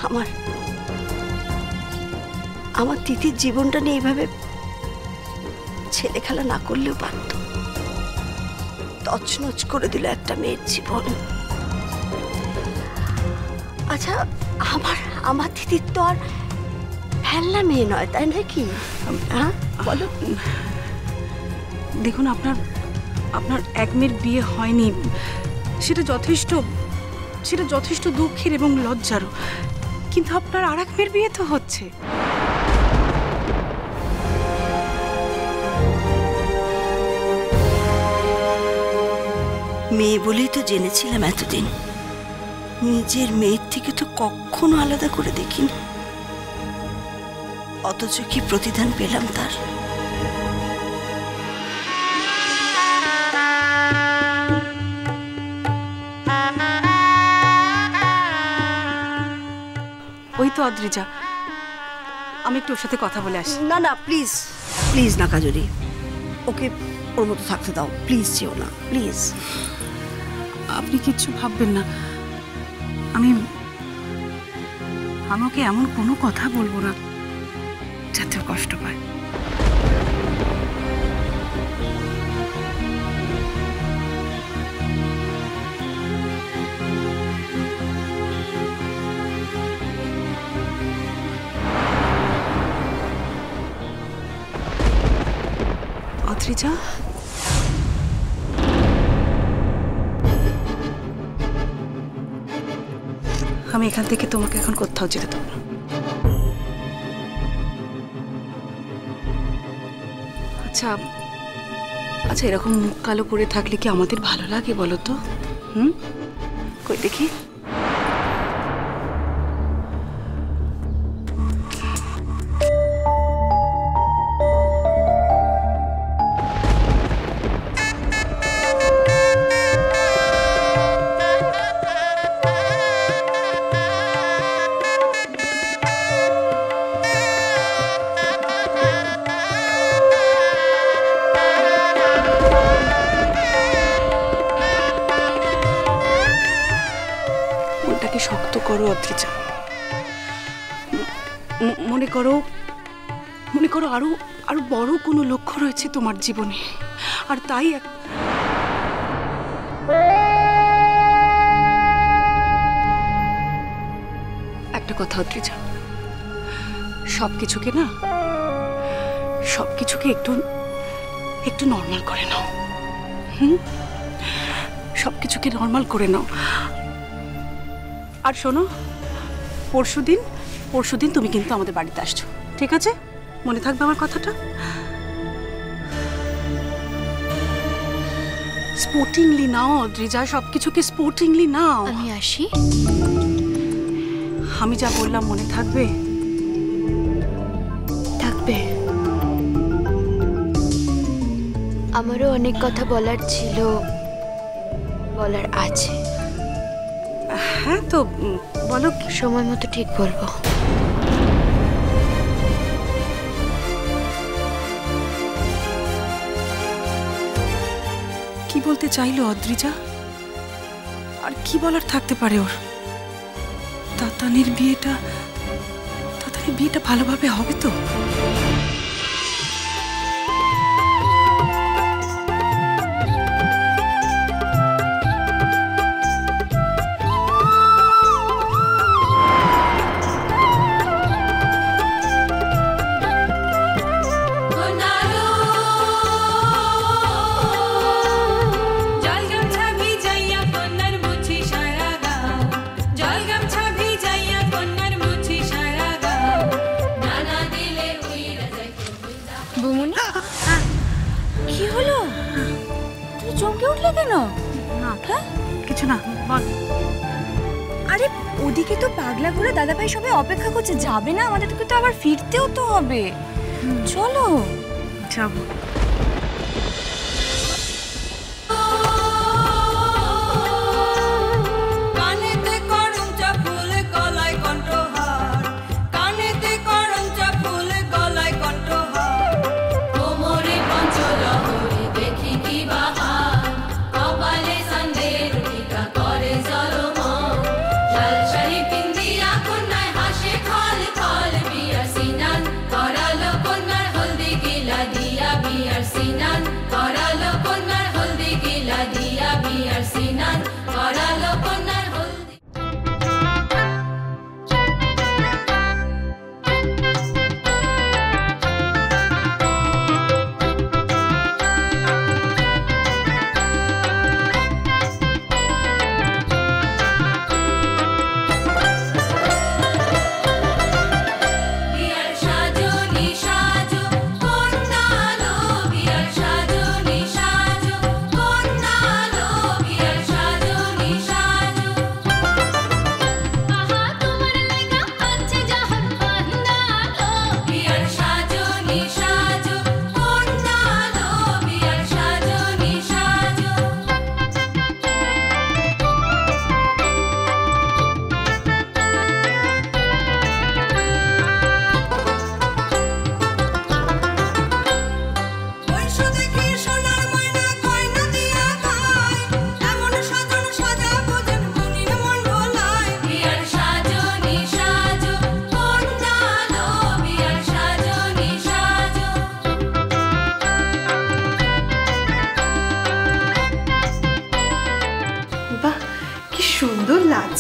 আমার আমার তিথির জীবনটা নিয়ে এইভাবে ছেলে খেলা না করলেও পারত। তছনছ করে দিল একটা মেয়ের জীবন। আচ্ছা, আমার তিথির তো আর ফেলনা মেয়ে নয়, তাই নাকি? হ্যাঁ বলো। দেখুন, আপনার এক মেয়ের বিয়ে হয়নি, সেটা যথেষ্ট দুঃখের এবং লজ্জারও। কিন্তু আপনার আর এক মেয়ের বিয়ে তো হচ্ছে। মেয়ে বলেই তো জেনেছিলাম এতদিন, নিজের মেয়ের থেকে তো কখনো আলাদা করে দেখিনি। অথচ কি প্রতিদান পেলাম তার। ওই তো অদ্রিজা, আমি একটু ওর সাথে কথা বলে আসি। না না, প্লিজ প্লিজ না কাজরি, ওকে ওর মতো থাকতে দাও, প্লিজ যেও না, প্লিজ। আপনি কিচ্ছু ভাববেন না, আমি ওকে এমন কোনো কথা বলবো না যাতে ও কষ্ট পায়। অদ্রিজা, আমি এখান থেকে তোমাকে এখন কোথাও যেতে দেবো না। আচ্ছা আচ্ছা, এরকম মুখ কালো করে থাকলে কি আমাদের ভালো লাগে বলো তো? কই দেখি। শক্ত করো অদ্রিজা, মনে করো আরো বড় কোনো লক্ষ্য রয়েছে তোমার জীবনে। আর তাই একটা কথা অদ্রিজা, সবকিছুকে একটু নর্মাল করে নাও। সবকিছুকে নর্মাল করে নাও। আর শোনো, পরশুদিন তুমি কিন্তু আমাদের বাড়িতে আসছো, ঠিক আছে? মনে থাকবে আমার কথাটা? স্পোর্টিংলি নাও অদ্রিজা, সবকিছুকে স্পোর্টিংলি নাও। আমি আসি? আমি যা বললাম মনে থাকবে? থাকবে। আমারও অনেক কথা বলার ছিল, বলার আছে। হ্যাঁ তো বলো। সময় মতো ঠিক বলবো। কি বলতে চাইলো অদ্রিজা? আর কি বলার থাকতে পারে ওর? তাতানের বিয়েটা ভালোভাবে হবে তো? কি হলো? তুমি চমকে উঠলে কেন? না কিছু না, বল। আরে ওদিকে তো পাগলা করে দাদাভাই সবাই অপেক্ষা করছে, যাবে না? আমাদেরকে তো আবার ফিরতেও তো হবে। চলো। যাবো।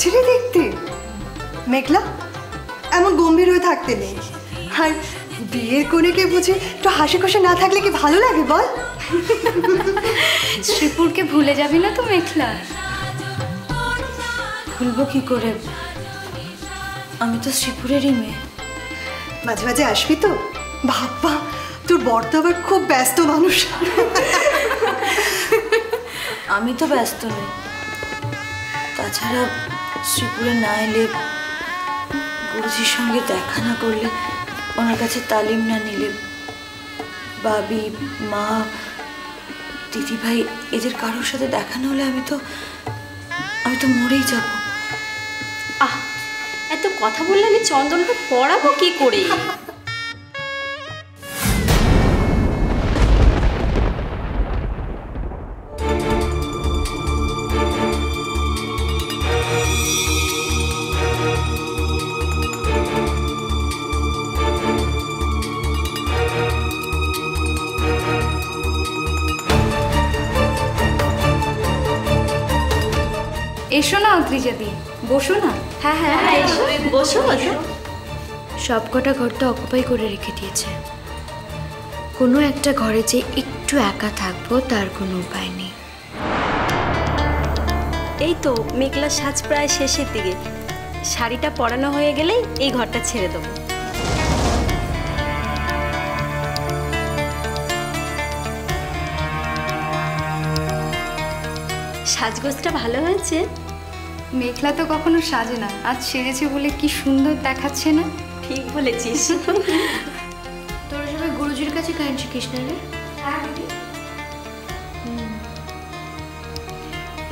লাগছে রে দেখতে। মেঘলা, এমন গম্ভীর হয়ে থাকতে নেই। আর বিয়ের কোণেকে বুঝে একটু হাসি খুশি না থাকলে কি ভালো লাগে বল? শ্রীপুরকে ভুলে যাবি না তো মেঘলা? ভুলবো কি করে, আমি তো শ্রীপুরেরই মেয়ে। মাঝে মাঝে আসবি তো? বাবা, তোর বর তো আবার খুব ব্যস্ত মানুষ। আমি তো ব্যস্ত নই, তাছাড়া শ্রীপুরে না এলে, গুরুজির সঙ্গে দেখা না করলে, ওনার কাছে তালিম না নিলে, বাবি, মা, দিদিভাই এদের কারোর সাথে দেখা না হলে আমি তো মরেই যাব। এত কথা বললে আমি চন্দনকে পড়াবো কি করে? এসো না অত্রিজাদি, বসো না। হ্যাঁ হ্যাঁ এসো, বসো বসো। সবকটা ঘর তো অকুপাই করে রেখে দিয়েছে। কোনো একটা ঘরে যে একটু একা থাকবো তার কোনো উপায় নেই। এই তো মেঘলা সাজ প্রায় শেষের দিকে, শাড়িটা পরানো হয়ে গেলেই এই ঘরটা ছেড়ে দেবো। সাজগোজটা ভালো হয়েছে। মেঘলা তো কখনো সাজে না, আজ সেজেছে বলে কি সুন্দর দেখাচ্ছে না? ঠিক বলেছিস। তোরা সবাই গুরুজির কাছে গান শিখিস না রে?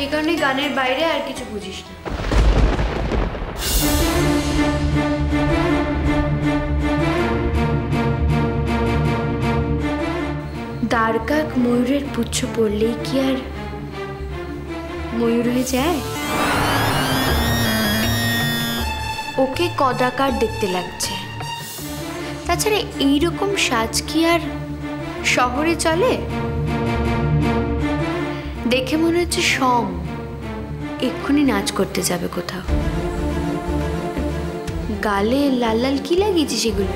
এই কারণে গানের বাইরে আর কিছু বুঝিস না। দ্বারকাক ময়ূরের পুচ্ছ পড়লেই কি আর ময়ূর হয়ে যায়? ওকে কদাকার দেখতে লাগছে। তাছাড়া এইরকম সাজ কি আর শহরে চলে? দেখে মনে হচ্ছে সং এক্ষুনি নাচ করতে যাবে কোথাও। গালে লাল লাল কি লাগিয়েছিস এগুলো?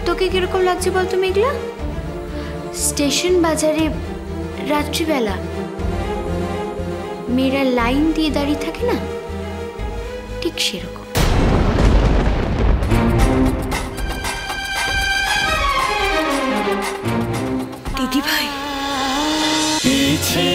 তোকে কিরকম লাগছে বলতো মেঘলা? স্টেশন বাজারে রাত্রিবেলা মেয়েরা লাইন দিয়ে দাঁড়িয়ে থাকে না, ঠিক সেরকম। দিদিভাই, पीछे